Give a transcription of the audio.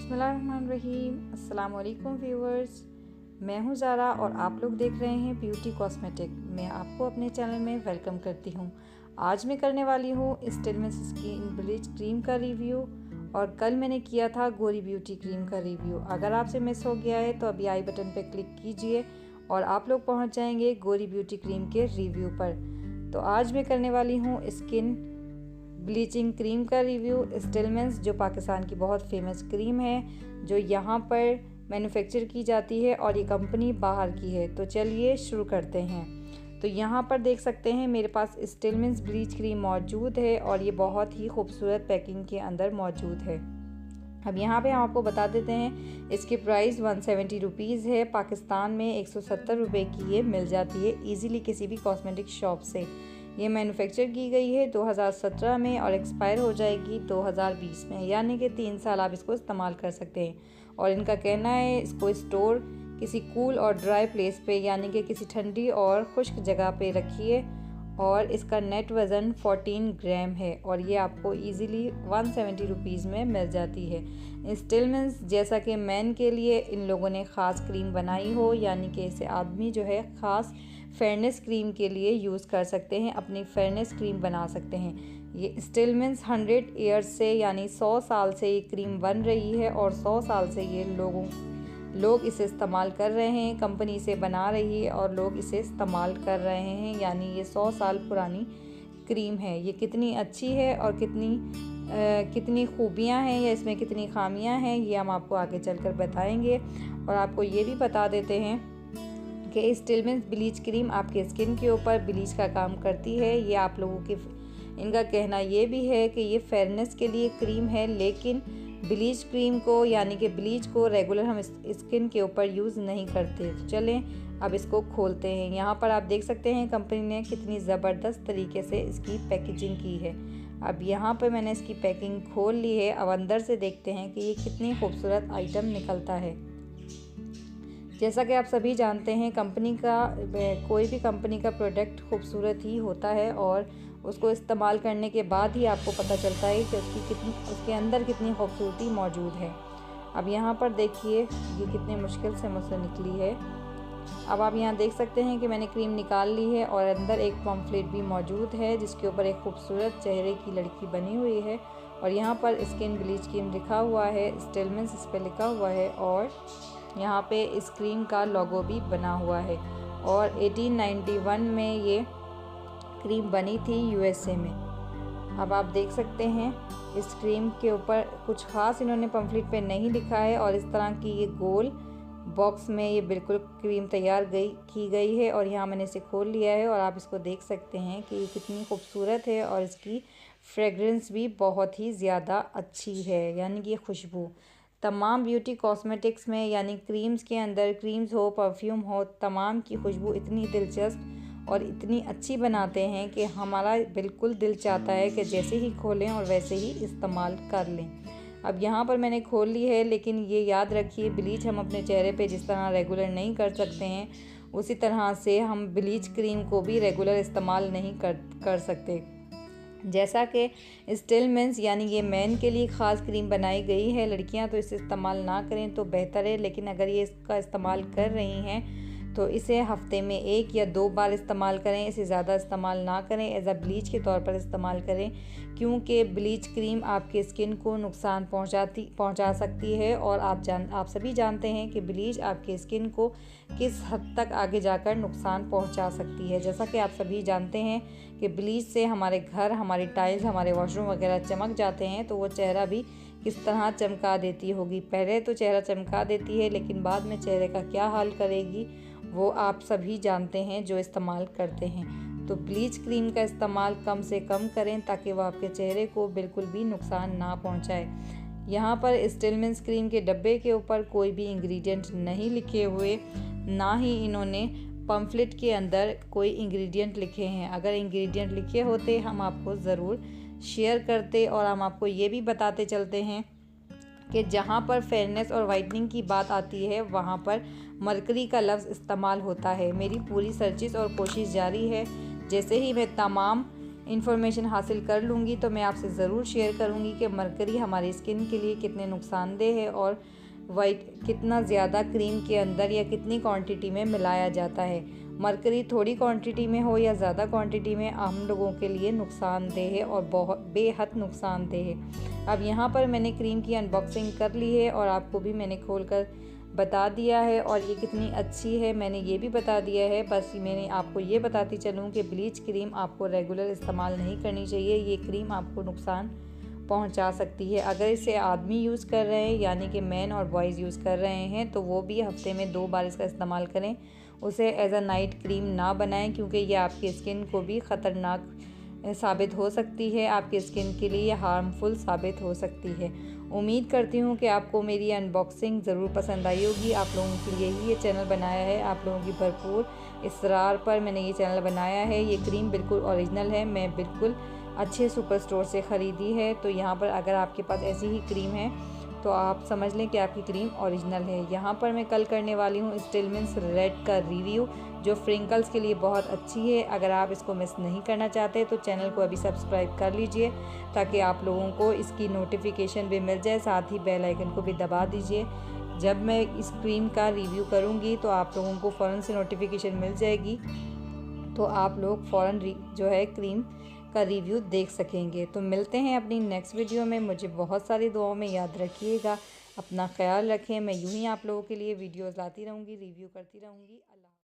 बिस्मिल्लाहिर्रहमानिर्रहीम। अस्सलाम वालेकुम व्यूअर्स, मैं हूं ज़ारा और आप लोग देख रहे हैं ब्यूटी कॉस्मेटिक। मैं आपको अपने चैनल में वेलकम करती हूं। आज मैं करने वाली हूं स्टिलमेंस स्किन ब्लीच क्रीम का रिव्यू और कल मैंने किया था गोरी ब्यूटी क्रीम का रिव्यू। अगर आपसे मिस हो गया है तो अभी आई बटन पर क्लिक कीजिए और आप लोग पहुँच जाएंगे गोरी ब्यूटी क्रीम के रिव्यू पर। तो आज मैं करने वाली हूँ स्किन ब्लीचिंग क्रीम का रिव्यू स्टिलमेंस, जो पाकिस्तान की बहुत फेमस क्रीम है जो यहाँ पर मैन्युफैक्चर की जाती है और ये कंपनी बाहर की है। तो चलिए शुरू करते हैं। तो यहाँ पर देख सकते हैं मेरे पास स्टिलमेंस ब्लीच क्रीम मौजूद है और ये बहुत ही खूबसूरत पैकिंग के अंदर मौजूद है। अब यहाँ पे हम आपको बता देते हैं इसकी प्राइस 170 रुपीज़ है। पाकिस्तान में 170 रुपये की ये मिल जाती है ईज़िली किसी भी कॉस्मेटिक शॉप से। ये मैन्युफैक्चर की गई है 2017 में और एक्सपायर हो जाएगी 2020 में, यानी कि 3 साल आप इसको इस्तेमाल कर सकते हैं। और इनका कहना है इसको स्टोर किसी कूल और ड्राई प्लेस पे, यानी कि किसी ठंडी और खुश्क जगह पे रखिए। और इसका नेट वज़न 14 ग्राम है और ये आपको इजीली 170 रुपीज़ में मिल जाती है। स्टिलमेंस जैसा कि मैन के लिए इन लोगों ने ख़ास क्रीम बनाई हो, यानी कि इसे आदमी जो है ख़ास फेयरनेस क्रीम के लिए यूज़ कर सकते हैं, अपनी फेयरनेस क्रीम बना सकते हैं। ये स्टिलमेंस 100 ईयर्स से यानी 100 साल से ये क्रीम बन रही है और 100 साल से ये लोग इसे इस्तेमाल कर रहे हैं। कंपनी इसे बना रही है और लोग इसे इस्तेमाल कर रहे हैं, यानी ये 100 साल पुरानी क्रीम है। ये कितनी अच्छी है और कितनी खूबियाँ हैं या इसमें कितनी खामियाँ हैं ये हम आपको आगे चलकर बताएंगे। और आपको ये भी बता देते हैं कि स्टिलमेंस ब्लीच क्रीम आपके स्किन के ऊपर ब्लीच का काम करती है। ये आप लोगों के इनका कहना ये भी है कि ये फेयरनेस के लिए क्रीम है, लेकिन ब्लीच क्रीम को यानी कि ब्लीच को रेगुलर हम स्किन के ऊपर यूज़ नहीं करते। तो चलें अब इसको खोलते हैं। यहाँ पर आप देख सकते हैं कंपनी ने कितनी ज़बरदस्त तरीके से इसकी पैकेजिंग की है। अब यहाँ पर मैंने इसकी पैकिंग खोल ली है। अब अंदर से देखते हैं कि ये कितनी खूबसूरत आइटम निकलता है। जैसा कि आप सभी जानते हैं कोई भी कंपनी का प्रोडक्ट खूबसूरत ही होता है और उसको इस्तेमाल करने के बाद ही आपको पता चलता है कि उसके अंदर कितनी खूबसूरती मौजूद है। अब यहाँ पर देखिए ये कितनी मुश्किल से मुझसे निकली है। अब आप यहाँ देख सकते हैं कि मैंने क्रीम निकाल ली है और अंदर एक पम्फलेट भी मौजूद है जिसके ऊपर एक खूबसूरत चेहरे की लड़की बनी हुई है और यहाँ पर स्किन ब्लीच क्रीम लिखा हुआ है, स्टिलमेंस इस पर लिखा हुआ है और यहाँ पे इस क्रीम का लोगो भी बना हुआ है। और 1891 में ये क्रीम बनी थी यूएसए में। अब आप देख सकते हैं इस क्रीम के ऊपर कुछ ख़ास इन्होंने पम्फलेट पे नहीं लिखा है और इस तरह की ये गोल बॉक्स में ये बिल्कुल क्रीम तैयार की गई है। और यहाँ मैंने इसे खोल लिया है और आप इसको देख सकते हैं कि ये कितनी खूबसूरत है और इसकी फ्रेगरेंस भी बहुत ही ज़्यादा अच्छी है, यानी कि खुशबू तमाम ब्यूटी कॉस्मेटिक्स में यानी क्रीम्स के अंदर, क्रीम्स हो परफ्यूम हो, तमाम की खुशबू इतनी दिलचस्प और इतनी अच्छी बनाते हैं कि हमारा बिल्कुल दिल चाहता है कि जैसे ही खोलें और वैसे ही इस्तेमाल कर लें। अब यहाँ पर मैंने खोल ली है, लेकिन ये याद रखिए ब्लीच हम अपने चेहरे पे जिस तरह रेगुलर नहीं कर सकते हैं उसी तरह से हम ब्लीच क्रीम को भी रेगुलर इस्तेमाल नहीं कर सकते। जैसा कि स्टिलमेंस यानी ये मैन के लिए ख़ास क्रीम बनाई गई है, लड़कियां तो इसे इस्तेमाल ना करें तो बेहतर है, लेकिन अगर ये इसका इस्तेमाल कर रही हैं तो इसे हफ्ते में 1 या 2 बार इस्तेमाल करें, इसे ज़्यादा इस्तेमाल ना करें, एज अ ब्लीच के तौर पर इस्तेमाल करें, क्योंकि ब्लीच क्रीम आपके स्किन को नुकसान पहुंचा सकती है। और आप सभी जानते हैं कि ब्लीच आपके स्किन को किस हद तक आगे जाकर नुकसान पहुंचा सकती है। जैसा कि आप सभी जानते हैं कि ब्लीच से हमारे घर, हमारी टाइल्स, हमारे वॉशरूम वगैरह चमक जाते हैं, तो वो चेहरा भी किस तरह चमका देती होगी। पहले तो चेहरा चमका देती है, लेकिन बाद में चेहरे का क्या हाल करेगी वो आप सभी जानते हैं जो इस्तेमाल करते हैं। तो ब्लीच क्रीम का इस्तेमाल कम से कम करें ताकि वह आपके चेहरे को बिल्कुल भी नुकसान ना पहुंचाए। यहाँ पर स्टिलमेंस क्रीम के डब्बे के ऊपर कोई भी इंग्रेडिएंट नहीं लिखे हुए, ना ही इन्होंने पम्फलेट के अंदर कोई इंग्रेडिएंट लिखे हैं। अगर इंग्रेडिएंट लिखे होते हम आपको ज़रूर शेयर करते और हम आपको ये भी बताते चलते हैं कि जहाँ पर फेयरनेस और वाइटनिंग की बात आती है वहाँ पर मरकरी का लफ्ज़ इस्तेमाल होता है। मेरी पूरी सर्चिस और कोशिश जारी है, जैसे ही मैं तमाम इंफॉर्मेशन हासिल कर लूँगी तो मैं आपसे ज़रूर शेयर करूँगी कि मरकरी हमारी स्किन के लिए कितने नुकसानदेह है और वाइट कितना ज़्यादा क्रीम के अंदर या कितनी क्वांटिटी में मिलाया जाता है। मरकरी थोड़ी क्वांटिटी में हो या ज़्यादा क्वांटिटी में हम लोगों के लिए नुकसानदेह है और बहुत बेहद नुकसानदेह है। अब यहाँ पर मैंने क्रीम की अनबॉक्सिंग कर ली है और आपको भी मैंने खोलकर बता दिया है और ये कितनी अच्छी है मैंने ये भी बता दिया है। बस मैंने आपको ये बताती चलूँ कि ब्लीच क्रीम आपको रेगुलर इस्तेमाल नहीं करनी चाहिए। ये क्रीम आपको नुकसान पहुंचा सकती है। अगर इसे आदमी यूज़ कर रहे हैं यानी कि मैन और बॉयज़ यूज़ कर रहे हैं तो वो भी हफ्ते में 2 बार इसका इस्तेमाल करें। उसे एज अ नाइट क्रीम ना बनाएं क्योंकि ये आपकी स्किन को भी ख़तरनाक साबित हो सकती है, आपकी स्किन के लिए हार्मफुल साबित हो सकती है। उम्मीद करती हूँ कि आपको मेरी अनबॉक्सिंग ज़रूर पसंद आई होगी। आप लोगों के लिए ही ये चैनल बनाया है, आप लोगों की भरपूर इसरार पर मैंने ये चैनल बनाया है। ये क्रीम बिल्कुल ओरिजिनल है, मैं बिल्कुल अच्छे सुपर स्टोर से ख़रीदी है। तो यहाँ पर अगर आपके पास ऐसी ही क्रीम है तो आप समझ लें कि आपकी क्रीम ओरिजिनल है। यहाँ पर मैं कल करने वाली हूँ स्टिलमेंस रेड का रिव्यू जो फ्रिंकल्स के लिए बहुत अच्छी है। अगर आप इसको मिस नहीं करना चाहते तो चैनल को अभी सब्सक्राइब कर लीजिए ताकि आप लोगों को इसकी नोटिफिकेशन भी मिल जाए, साथ ही बेल आइकन को भी दबा दीजिए। जब मैं इस क्रीम का रिव्यू करूँगी तो आप लोगों को फ़ौरन से नोटिफिकेशन मिल जाएगी, तो आप लोग फ़ौरन जो है क्रीम का रिव्यू देख सकेंगे। तो मिलते हैं अपनी नेक्स्ट वीडियो में। मुझे बहुत सारी दुआओं में याद रखिएगा, अपना ख्याल रखें। मैं यूँ ही आप लोगों के लिए वीडियोज़ लाती रहूँगी, रिव्यू करती रहूँगी।